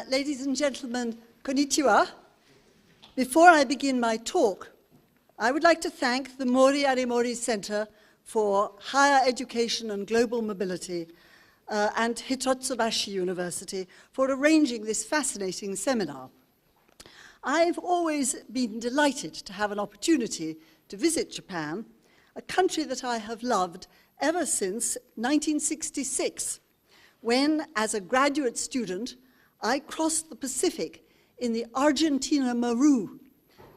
Ladies and gentlemen, konnichiwa. Before I begin my talk, I would like to thank the Mori Arimori Center for Higher Education and Global Mobility and Hitotsubashi University for arranging this fascinating seminar. I've always been delighted to have an opportunity to visit Japan, a country that I have loved ever since 1966, when, as a graduate student, I crossed the Pacific in the Argentina Maru,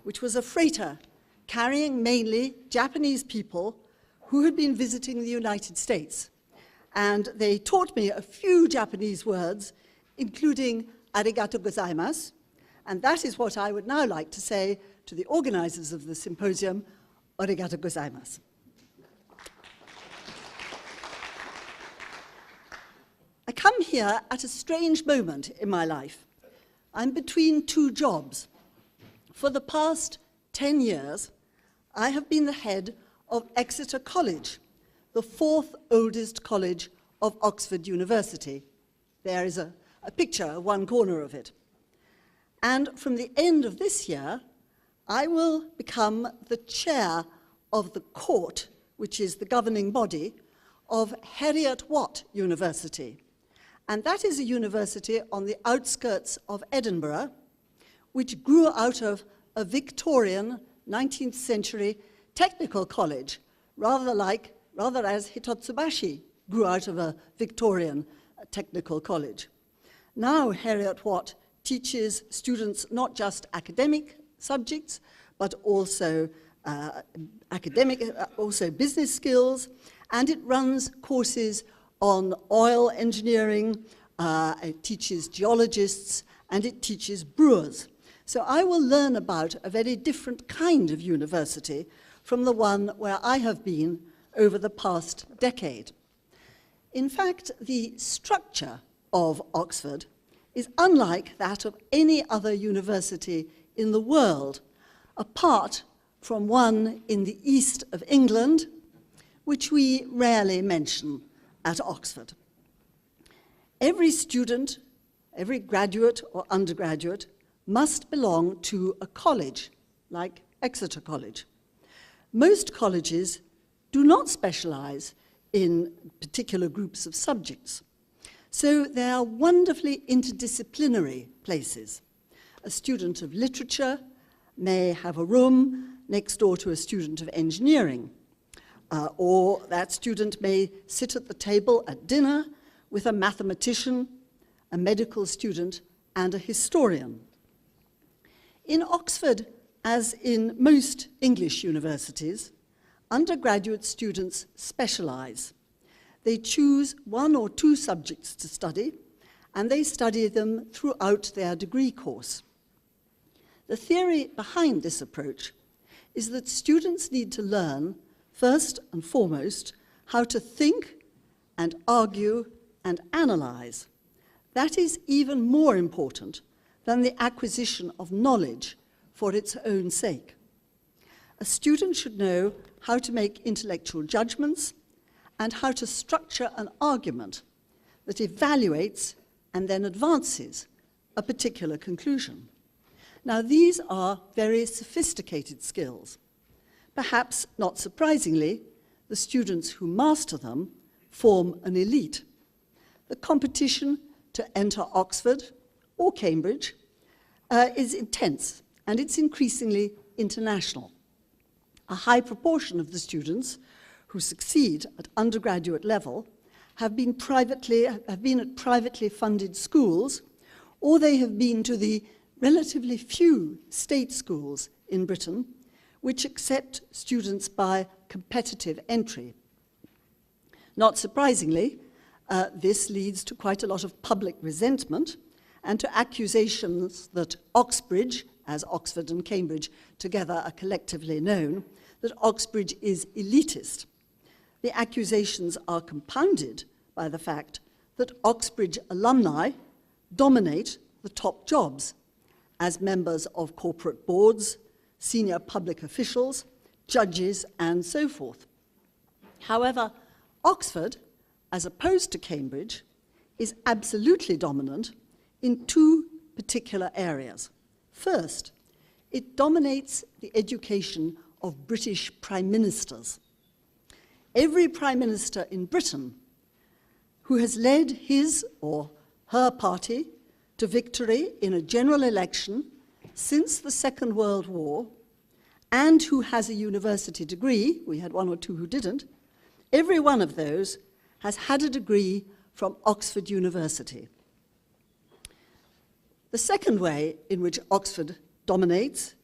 which was a freighter carrying mainly Japanese people who had been visiting the United States. And they taught me a few Japanese words, including arigato gozaimasu, and that is what I would now like to say to the organizers of the symposium, arigato gozaimasu. I come here at a strange moment in my life. I'm between two jobs. For the past 10 years, I have been the head of Exeter College, the fourth oldest college of Oxford University. There is a picture of one corner of it. And from the end of this year, I will become the chair of the court, which is the governing body, of Heriot-Watt University. And that is a university on the outskirts of Edinburgh, which grew out of a Victorian 19th century technical college, rather as Hitotsubashi grew out of a Victorian technical college. Now Heriot-Watt teaches students not just academic subjects, but also also business skills, and it runs courses on oil engineering, it teaches geologists, and it teaches brewers. So I will learn about a very different kind of university from the one where I have been over the past decade. In fact, the structure of Oxford is unlike that of any other university in the world, apart from one in the east of England, which we rarely mention at Oxford. Every student, every graduate or undergraduate, must belong to a college, like Exeter College. Most colleges do not specialize in particular groups of subjects, so they are wonderfully interdisciplinary places. A student of literature may have a room next door to a student of engineering, or that student may sit at the table at dinner with a mathematician, a medical student, and a historian. In Oxford, as in most English universities, undergraduate students specialize. They choose one or two subjects to study, and they study them throughout their degree course. The theory behind this approach is that students need to learn, first and foremost, how to think and argue and analyze. That is even more important than the acquisition of knowledge for its own sake. A student should know how to make intellectual judgments and how to structure an argument that evaluates and then advances a particular conclusion. Now, these are very sophisticated skills. Perhaps not surprisingly, the students who master them form an elite. The competition to enter Oxford or Cambridge is intense, and it's increasingly international. A high proportion of the students who succeed at undergraduate level have been at privately funded schools, or they have been to the relatively few state schools in Britain which accept students by competitive entry. Not surprisingly, this leads to quite a lot of public resentment and to accusations that Oxbridge, as Oxford and Cambridge together are collectively known, that Oxbridge is elitist. The accusations are compounded by the fact that Oxbridge alumni dominate the top jobs as members of corporate boards, senior public officials, judges, and so forth. However, Oxford, as opposed to Cambridge, is absolutely dominant in two particular areas. First, it dominates the education of British prime ministers. Every prime minister in Britain who has led his or her party to victory in a general election since the Second World War, and who has a university degree, we had one or two who didn't, every one of those has had a degree from Oxford University. The second way in which Oxford dominates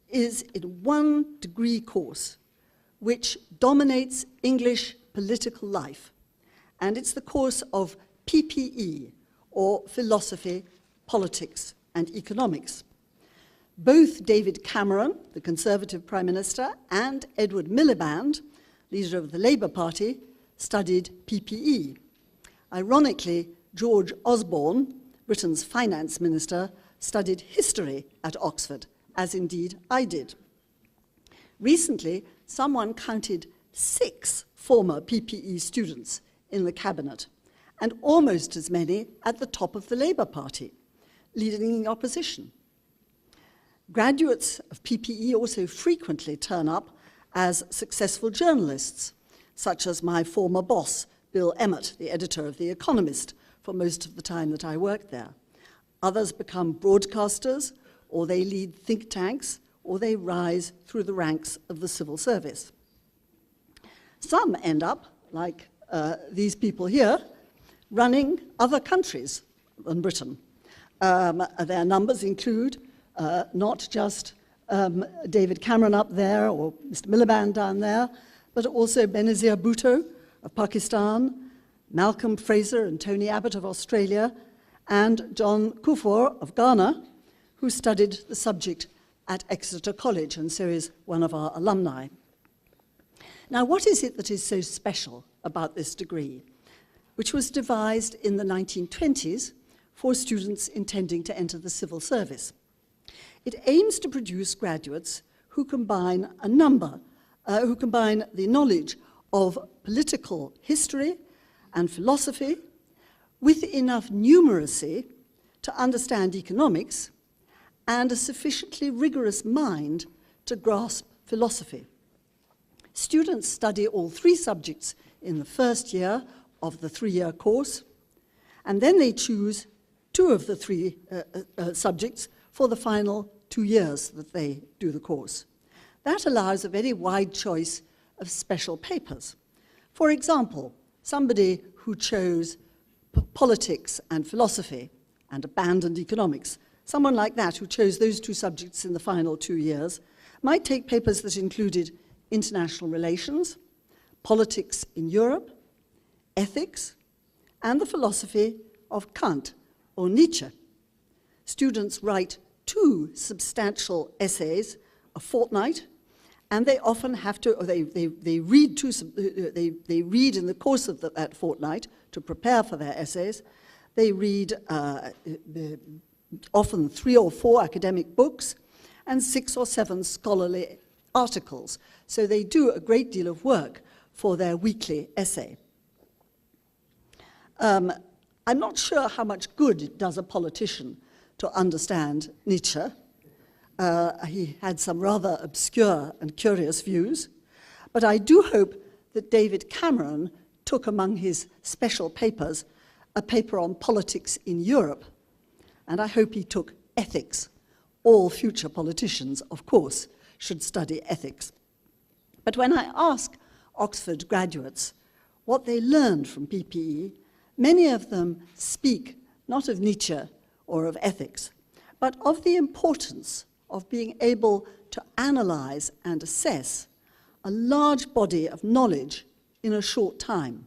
is in one degree course which dominates English political life, and it's the course of PPE, or Philosophy, Politics and Economics. Both David Cameron, the Conservative Prime Minister, and Edward Miliband, leader of the Labour Party, studied PPE. Ironically, George Osborne, Britain's finance minister, studied history at Oxford, as indeed I did. Recently, someone counted 6 former PPE students in the cabinet, and almost as many at the top of the Labour Party, leading the opposition. Graduates of PPE also frequently turn up as successful journalists, such as my former boss, Bill Emmett, the editor of The Economist, for most of the time that I worked there. Others become broadcasters, or they lead think tanks, or they rise through the ranks of the civil service. Some end up, like these people here, running other countries than Britain. Their numbers include not just David Cameron up there or Mr. Miliband down there, but also Benazir Bhutto of Pakistan, Malcolm Fraser and Tony Abbott of Australia, and John Kufuor of Ghana, who studied the subject at Exeter College and so is one of our alumni. Now, what is it that is so special about this degree, which was devised in the 1920s for students intending to enter the civil service? It aims to produce graduates who combine the knowledge of political history and philosophy with enough numeracy to understand economics and a sufficiently rigorous mind to grasp philosophy. Students study all 3 subjects in the first year of the 3-year course, and then they choose 2 of the 3 subjects for the final 2 years that they do the course. That allows a very wide choice of special papers. For example, somebody who chose politics and philosophy and abandoned economics, someone like that who chose those 2 subjects in the final 2 years, might take papers that included international relations, politics in Europe, ethics, and the philosophy of Kant or Nietzsche. Students write 2 substantial essays a fortnight, and they often have to, or they read in the course of that fortnight to prepare for their essays. They read often 3 or 4 academic books and 6 or 7 scholarly articles. So they do a great deal of work for their weekly essay. I'm not sure how much good it does a politician to understand Nietzsche. He had some rather obscure and curious views, but I do hope that David Cameron took among his special papers a paper on politics in Europe, and I hope he took ethics. All future politicians, of course, should study ethics. But when I ask Oxford graduates what they learned from PPE, many of them speak not of Nietzsche or of ethics, but of the importance of being able to analyze and assess a large body of knowledge in a short time.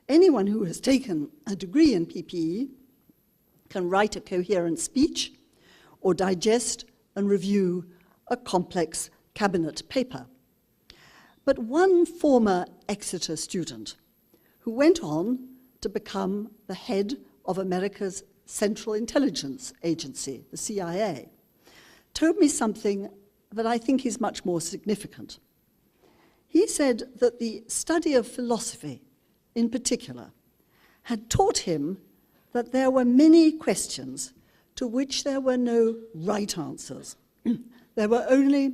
Anyone who has taken a degree in PPE can write a coherent speech or digest and review a complex cabinet paper. But one former Exeter student who went on to become the head of America's Central Intelligence Agency, the CIA, told me something that I think is much more significant. He said that the study of philosophy, in particular, had taught him that there were many questions to which there were no right answers. There were only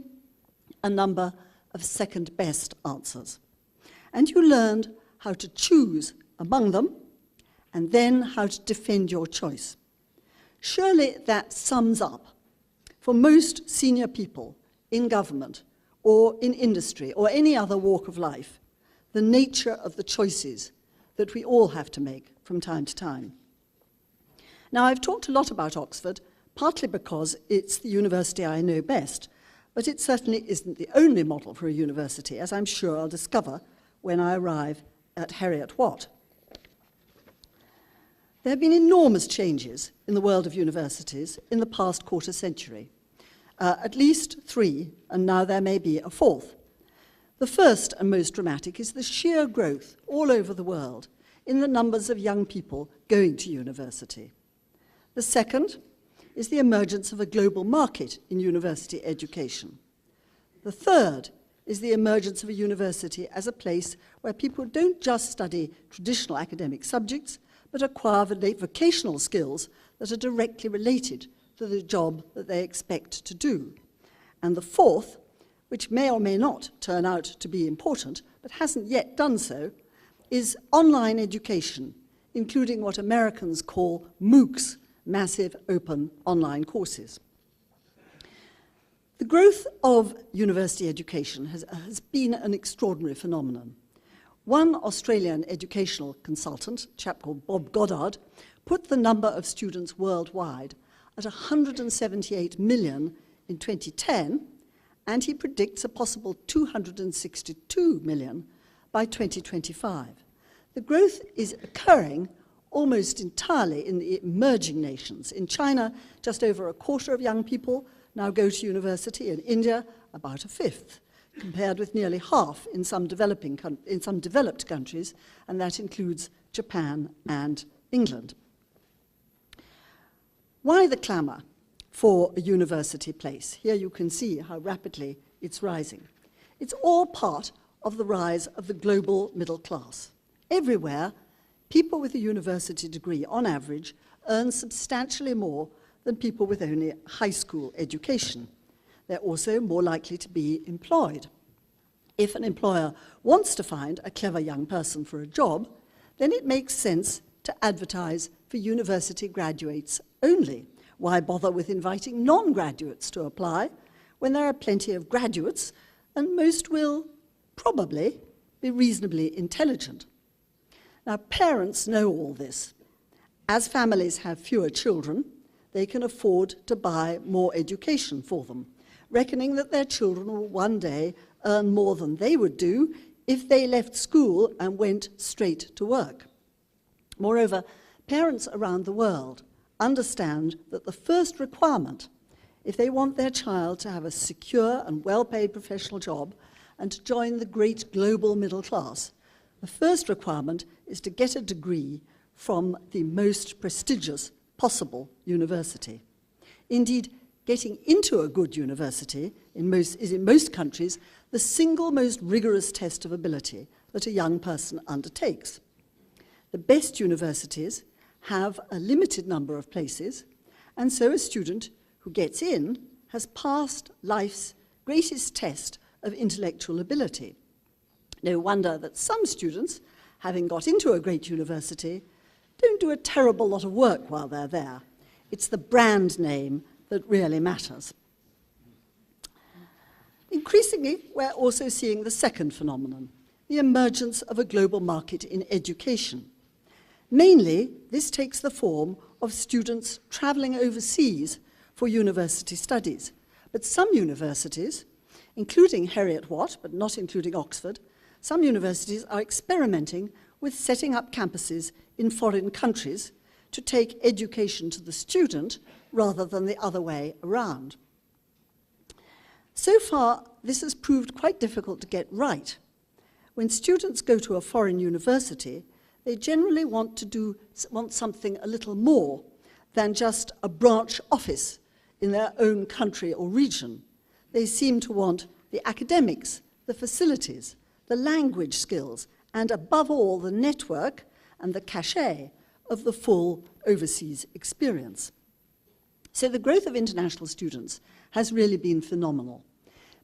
a number of second-best answers. And you learned how to choose among them, and then how to defend your choice. Surely that sums up, for most senior people in government or in industry or any other walk of life, the nature of the choices that we all have to make from time to time. Now, I've talked a lot about Oxford, partly because it's the university I know best, but it certainly isn't the only model for a university, as I'm sure I'll discover when I arrive at Heriot-Watt. There have been enormous changes in the world of universities in the past quarter century, at least 3, and now there may be a 4th. The first and most dramatic is the sheer growth all over the world in the numbers of young people going to university. The second is the emergence of a global market in university education. The third is the emergence of a university as a place where people don't just study traditional academic subjects, but acquire vocational skills that are directly related to the job that they expect to do. And the fourth, which may or may not turn out to be important, but hasn't yet done so, is online education, including what Americans call MOOCs, massive open online courses. The growth of university education has been an extraordinary phenomenon. One Australian educational consultant, a chap called Bob Goddard, put the number of students worldwide at 178 million in 2010, and he predicts a possible 262 million by 2025. The growth is occurring almost entirely in the emerging nations. In China, just over a quarter of young people now go to university. In India, about a fifth, compared with nearly half in some developed countries, and that includes Japan and England. Why the clamour for a university place? Here you can see how rapidly it's rising. It's all part of the rise of the global middle class. Everywhere, people with a university degree, on average, earn substantially more than people with only a high school education. They're also more likely to be employed. If an employer wants to find a clever young person for a job, then it makes sense to advertise for university graduates only. Why bother with inviting non-graduates to apply when there are plenty of graduates, and most will probably be reasonably intelligent? Now, parents know all this. As families have fewer children, they can afford to buy more education for them, reckoning that their children will one day earn more than they would do if they left school and went straight to work. Moreover, parents around the world understand that the first requirement, if they want their child to have a secure and well-paid professional job and to join the great global middle class, the first requirement is to get a degree from the most prestigious possible university. Indeed, getting into a good university is in most countries the single most rigorous test of ability that a young person undertakes. The best universities have a limited number of places, and so a student who gets in has passed life's greatest test of intellectual ability. No wonder that some students, having got into a great university, don't do a terrible lot of work while they're there. It's the brand name that really matters. Increasingly, we're also seeing the second phenomenon, the emergence of a global market in education. Mainly, this takes the form of students traveling overseas for university studies. But some universities, including Heriot-Watt, but not including Oxford, some universities are experimenting with setting up campuses in foreign countries to take education to the student rather than the other way around. So far, this has proved quite difficult to get right. When students go to a foreign university, they generally want something a little more than just a branch office in their own country or region. They seem to want the academics, the facilities, the language skills, and above all, the network and the cachet of the full overseas experience. So the growth of international students has really been phenomenal.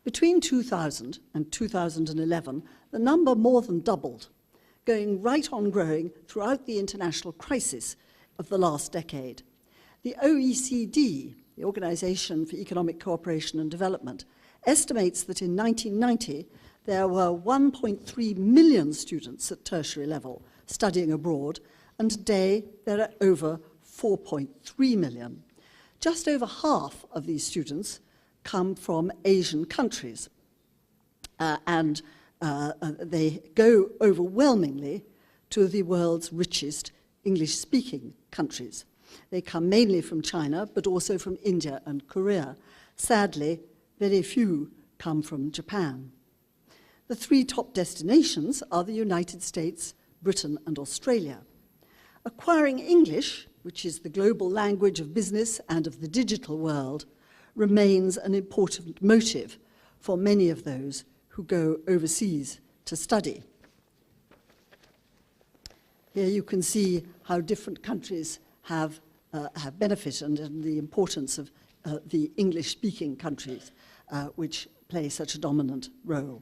Between 2000 and 2011, the number more than doubled, going right on growing throughout the international crisis of the last decade. The OECD, the Organization for Economic Cooperation and Development, estimates that in 1990 there were 1.3 million students at tertiary level studying abroad, and today there are over 4.3 million. Just over half of these students come from Asian countries, and they go overwhelmingly to the world's richest English-speaking countries. They come mainly from China, but also from India and Korea. Sadly, very few come from Japan. The three top destinations are the United States, Britain, and Australia. Acquiring English, which is the global language of business and of the digital world, remains an important motive for many of those who go overseas to study. Here you can see how different countries have benefited and the importance of the English-speaking countries, which play such a dominant role.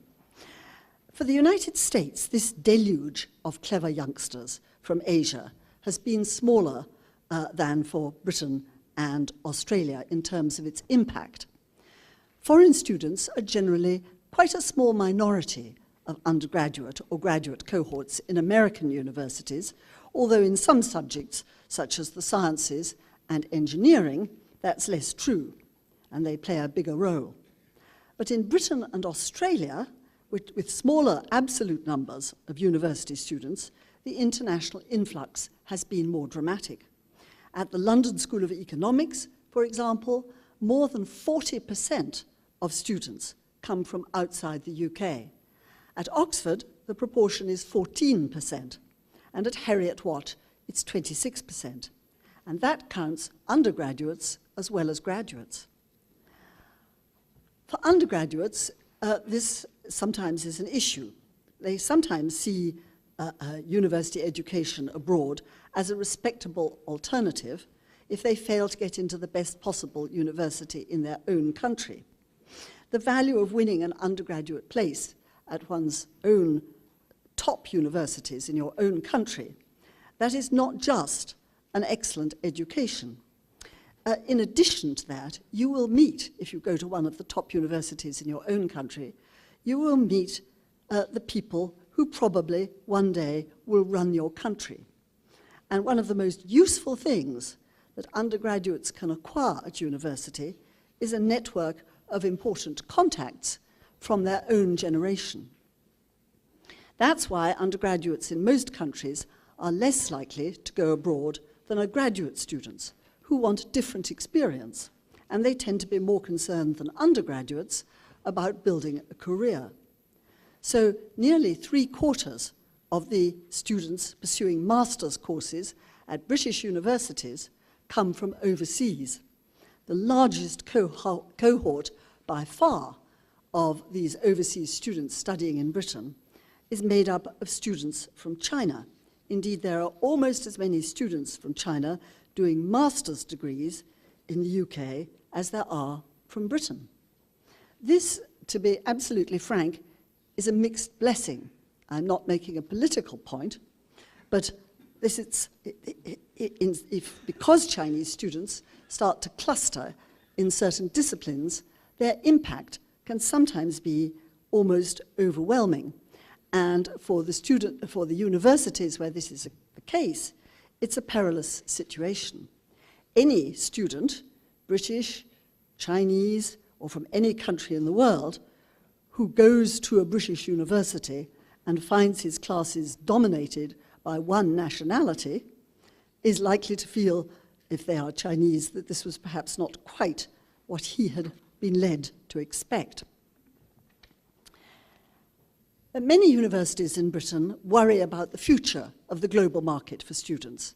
For the United States, this deluge of clever youngsters from Asia has been smaller than for Britain and Australia in terms of its impact. Foreign students are generally quite a small minority of undergraduate or graduate cohorts in American universities, although in some subjects, such as the sciences and engineering, that's less true, and they play a bigger role. But in Britain and Australia, with smaller absolute numbers of university students, the international influx has been more dramatic. At the London School of Economics, for example, more than 40% of students come from outside the UK. At Oxford, the proportion is 14%, and at Heriot-Watt, it's 26%. And that counts undergraduates as well as graduates. For undergraduates, this sometimes is an issue. They sometimes see university education abroad as a respectable alternative if they fail to get into the best possible university in their own country. The value of winning an undergraduate place at one's own top universities in your own country, that is not just an excellent education. In addition to that, you will meet, if you go to one of the top universities in your own country, you will meet the people who probably one day will run your country. And one of the most useful things that undergraduates can acquire at university is a network of important contacts from their own generation. That's why undergraduates in most countries are less likely to go abroad than are graduate students who want a different experience, and they tend to be more concerned than undergraduates about building a career. So nearly 3/4 of the students pursuing master's courses at British universities come from overseas. The largest cohort by far of these overseas students studying in Britain is made up of students from China. Indeed, there are almost as many students from China doing master's degrees in the UK as there are from Britain. This, to be absolutely frank, is a mixed blessing. I'm not making a political point, but this is, because Chinese students start to cluster in certain disciplines, their impact can sometimes be almost overwhelming. And for the universities where this is the case, it's a perilous situation. Any student, British, Chinese, or from any country in the world, who goes to a British university and finds his classes dominated by one nationality is likely to feel, if they are Chinese, that this was perhaps not quite what he had been led to expect. Many universities in Britain worry about the future of the global market for students.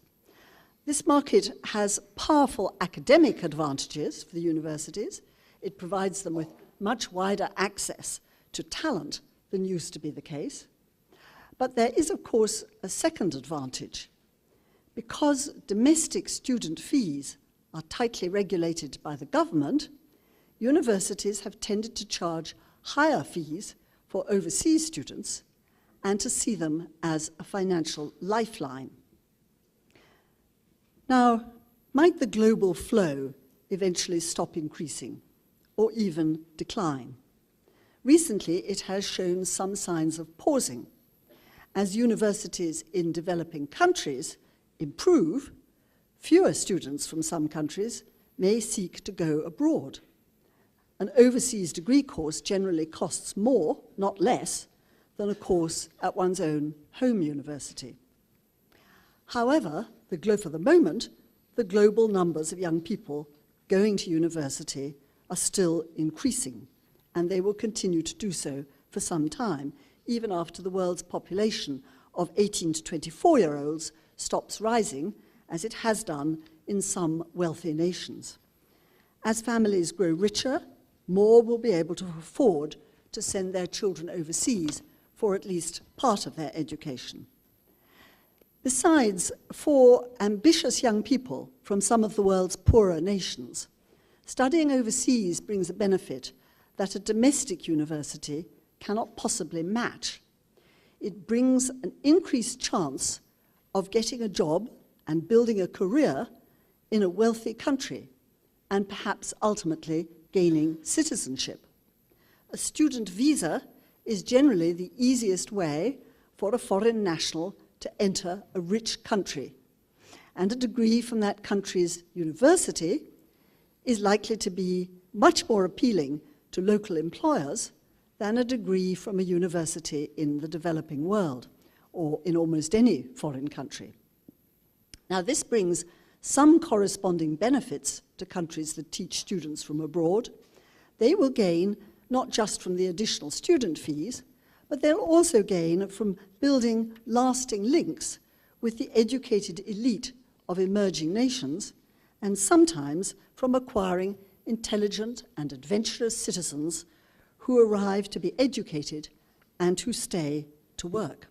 This market has powerful academic advantages for the universities. It provides them with much wider access to talent than used to be the case. But there is, of course, a second advantage. because domestic student fees are tightly regulated by the government, universities have tended to charge higher fees for overseas students and to see them as a financial lifeline. Now, might the global flow eventually stop increasing or even decline? Recently, it has shown some signs of pausing. As universities in developing countries improve, fewer students from some countries may seek to go abroad. An overseas degree course generally costs more, not less, than a course at one's own home university. However, for the moment, the global numbers of young people going to university are still increasing, and they will continue to do so for some time, even after the world's population of 18 to 24-year-olds stops rising, as it has done in some wealthy nations. As families grow richer, more will be able to afford to send their children overseas for at least part of their education. Besides, for ambitious young people from some of the world's poorer nations, studying overseas brings a benefit that a domestic university cannot possibly match. It brings an increased chance of getting a job and building a career in a wealthy country, and perhaps ultimately gaining citizenship. A student visa is generally the easiest way for a foreign national to enter a rich country, and a degree from that country's university is likely to be much more appealing to local employers than a degree from a university in the developing world, or in almost any foreign country. Now, this brings some corresponding benefits to countries that teach students from abroad. They will gain not just from the additional student fees, but they'll also gain from building lasting links with the educated elite of emerging nations, and sometimes from acquiring intelligent and adventurous citizens who arrive to be educated and who stay to work.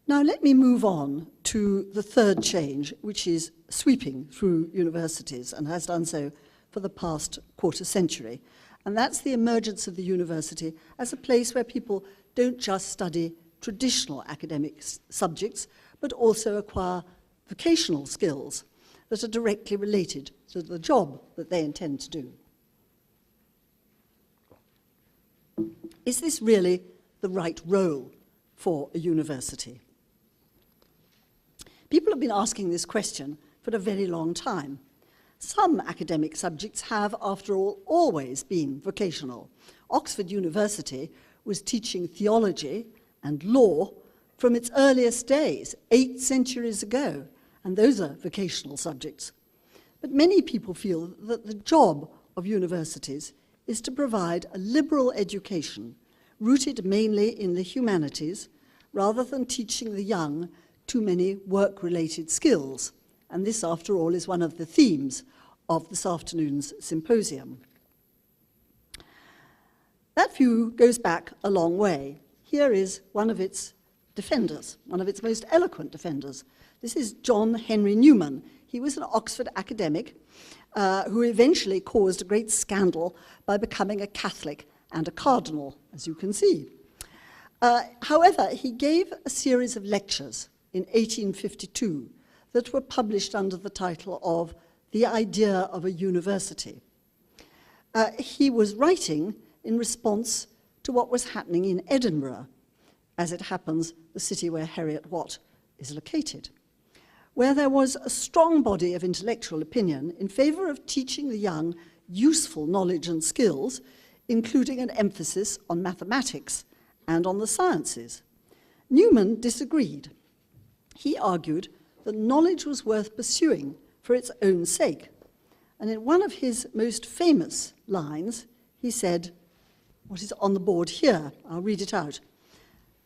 Now let me move on to the third change, which is sweeping through universities and has done so for the past quarter century. And that's the emergence of the university as a place where people don't just study traditional academic subjects, but also acquire vocational skills that are directly related to the job that they intend to do. Is this really the right role for a university? People have been asking this question for a very long time. Some academic subjects have, after all, always been vocational. Oxford University was teaching theology and law from its earliest days, 8 centuries ago, and those are vocational subjects. But many people feel that the job of universities is to provide a liberal education rooted mainly in the humanities, rather than teaching the young too many work-related skills. And this, after all, is one of the themes of this afternoon's symposium. That view goes back a long way. Here is one of its defenders, one of its most eloquent defenders. This is John Henry Newman. He was an Oxford academic who eventually caused a great scandal by becoming a Catholic and a cardinal, as you can see. However, he gave a series of lectures in 1852 that were published under the title of The Idea of a University. He was writing in response to what was happening in Edinburgh, as it happens, the city where Heriot Watt is located, where there was a strong body of intellectual opinion in favor of teaching the young useful knowledge and skills, including an emphasis on mathematics and on the sciences. Newman disagreed. He argued that knowledge was worth pursuing for its own sake. And in one of his most famous lines, he said, what is on the board here, I'll read it out.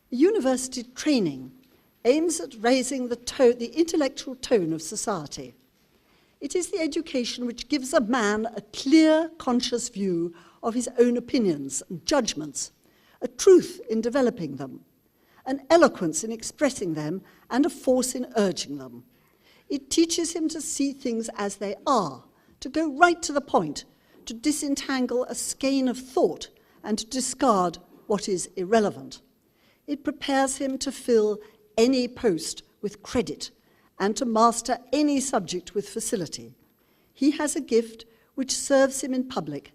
University training aims at raising the intellectual tone of society. It is the education which gives a man a clear, conscious view of his own opinions and judgments, a truth in developing them, an eloquence in expressing them, and a force in urging them. It teaches him to see things as they are, to go right to the point, to disentangle a skein of thought, and to discard what is irrelevant. It prepares him to fill any post with credit and to master any subject with facility. He has a gift which serves him in public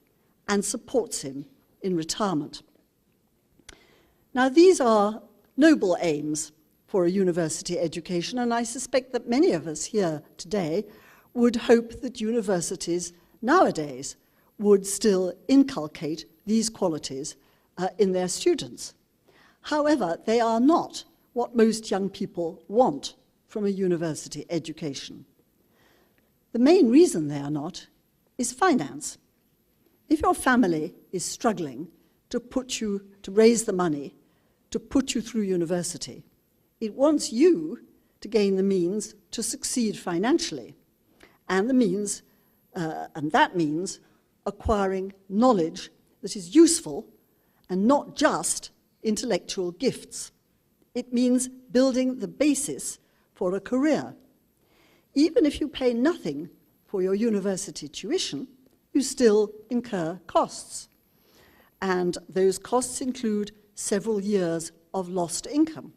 and supports him in retirement. Now, these are noble aims for a university education, and I suspect that many of us here today would hope that universities nowadays would still inculcate these qualities in their students. However, they are not what most young people want from a university education. The main reason they are not is finance. If your family is struggling to raise the money to put you through university, it wants you to gain the means to succeed financially, and that means acquiring knowledge that is useful and not just intellectual gifts. It means building the basis for a career. Even if you pay nothing for your university tuition, you still incur costs. And those costs include several years of lost income.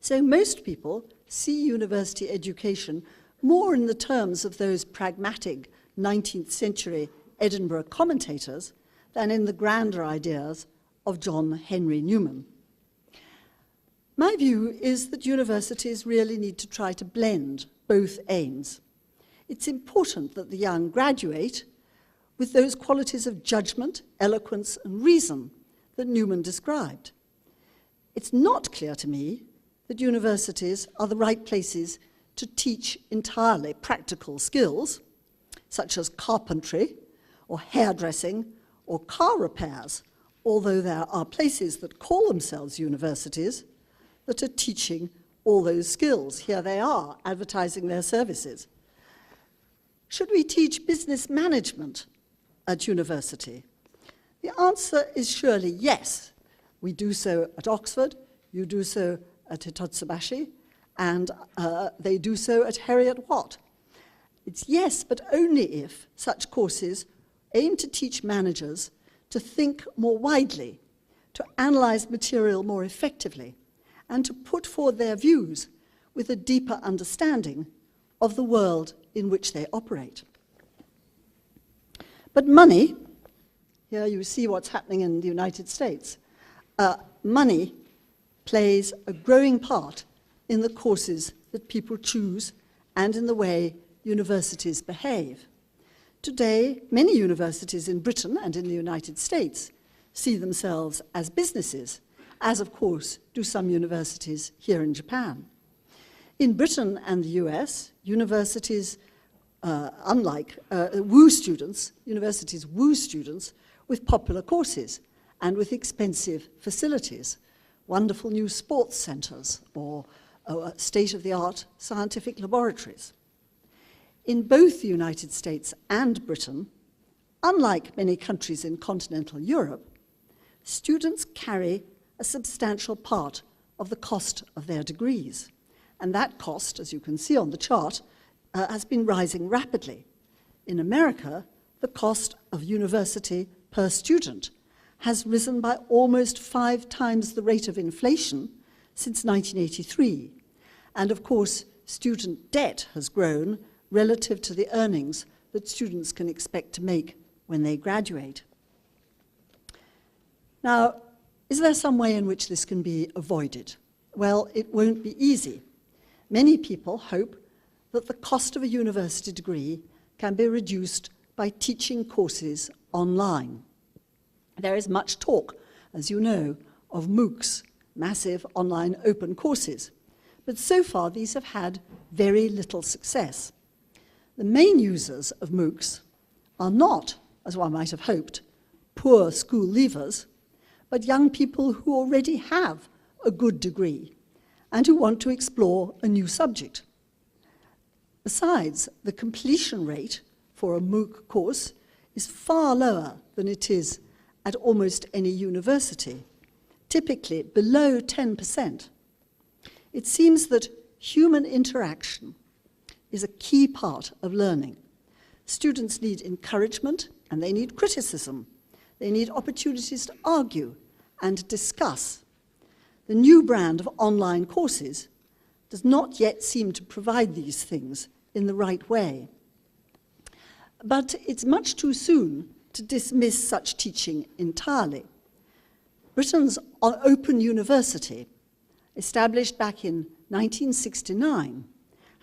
So most people see university education more in the terms of those pragmatic 19th century Edinburgh commentators than in the grander ideas of John Henry Newman. My view is that universities really need to try to blend both aims. It's important that the young graduate with those qualities of judgment, eloquence, and reason that Newman described. It's not clear to me that universities are the right places to teach entirely practical skills, such as carpentry, or hairdressing, or car repairs, although there are places that call themselves universities that are teaching all those skills. Here they are, advertising their services. Should we teach business management at university? The answer is surely yes. We do so at Oxford, you do so at Hitotsubashi, and they do so at Heriot-Watt. It's yes, but only if such courses aim to teach managers to think more widely, to analyze material more effectively, and to put forward their views with a deeper understanding of the world in which they operate. But money, here you see what's happening in the United States, money plays a growing part in the courses that people choose and in the way universities behave. Today, many universities in Britain and in the United States see themselves as businesses, as of course do some universities here in Japan. In Britain and the US, universities, universities woo students with popular courses and with expensive facilities, wonderful new sports centers or state-of-the-art scientific laboratories. In both the United States and Britain, unlike many countries in continental Europe, students carry a substantial part of the cost of their degrees. And that cost, as you can see on the chart, has been rising rapidly. In America, the cost of university per student has risen by almost 5 times the rate of inflation since 1983. And of course, student debt has grown relative to the earnings that students can expect to make when they graduate. Now, is there some way in which this can be avoided? Well, it won't be easy. Many people hope that the cost of a university degree can be reduced by teaching courses online. There is much talk, as you know, of MOOCs, massive online open courses, but so far these have had very little success. The main users of MOOCs are not, as one might have hoped, poor school leavers, but young people who already have a good degree and who want to explore a new subject. Besides, the completion rate for a MOOC course is far lower than it is at almost any university, typically below 10%, it seems that human interaction is a key part of learning. Students need encouragement and they need criticism. They need opportunities to argue and discuss. The new brand of online courses does not yet seem to provide these things in the right way. But it's much too soon to dismiss such teaching entirely. Britain's Open University, established back in 1969,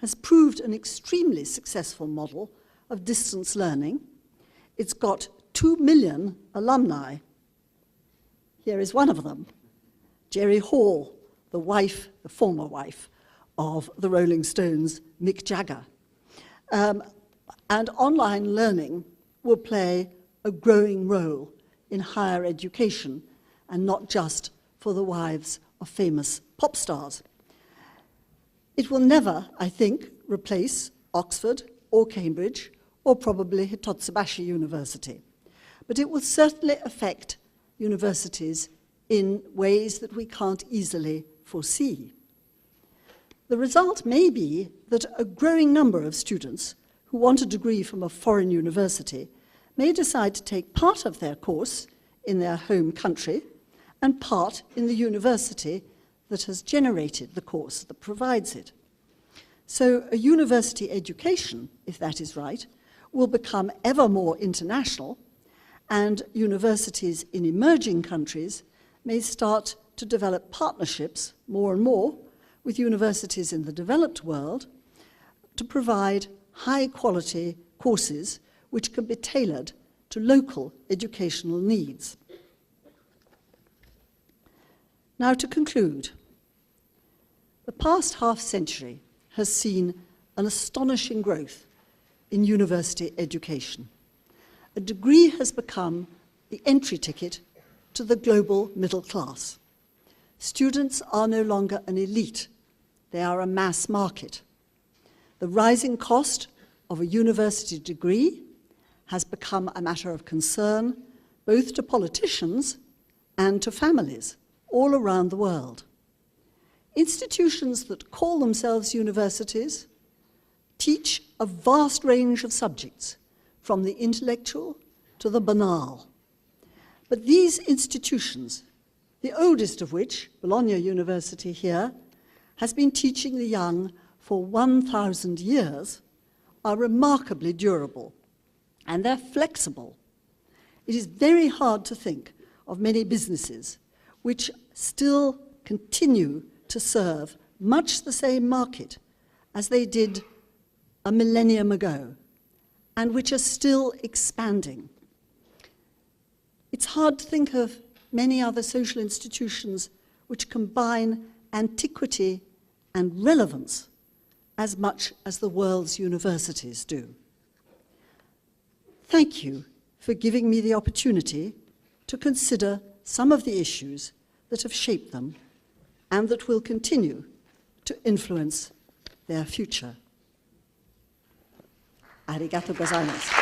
has proved an extremely successful model of distance learning. It's got 2 million alumni. Here is one of them, Jerry Hall, the former wife of the Rolling Stones' Mick Jagger. And online learning will play a growing role in higher education, and not just for the wives of famous pop stars. It will never, I think, replace Oxford or Cambridge or probably Hitotsubashi University, but it will certainly affect universities in ways that we can't easily foresee. The result may be that a growing number of students who want a degree from a foreign university may decide to take part of their course in their home country and part in the university that has generated the course that provides it. So a university education, if that is right, will become ever more international, and universities in emerging countries may start to develop partnerships more and more with universities in the developed world to provide high-quality courses which can be tailored to local educational needs. Now, to conclude, the past half-century has seen an astonishing growth in university education. A degree has become the entry ticket to the global middle class. Students are no longer an elite, they are a mass market. The rising cost of a university degree has become a matter of concern both to politicians and to families all around the world. Institutions that call themselves universities teach a vast range of subjects, from the intellectual to the banal. But these institutions, the oldest of which, Bologna University here, has been teaching the young for 1,000 years, are remarkably durable, and they're flexible. It is very hard to think of many businesses which still continue to serve much the same market as they did a millennium ago, and which are still expanding. It's hard to think of many other social institutions which combine antiquity and relevance as much as the world's universities do. Thank you for giving me the opportunity to consider some of the issues that have shaped them and that will continue to influence their future. Arigatou gozaimasu.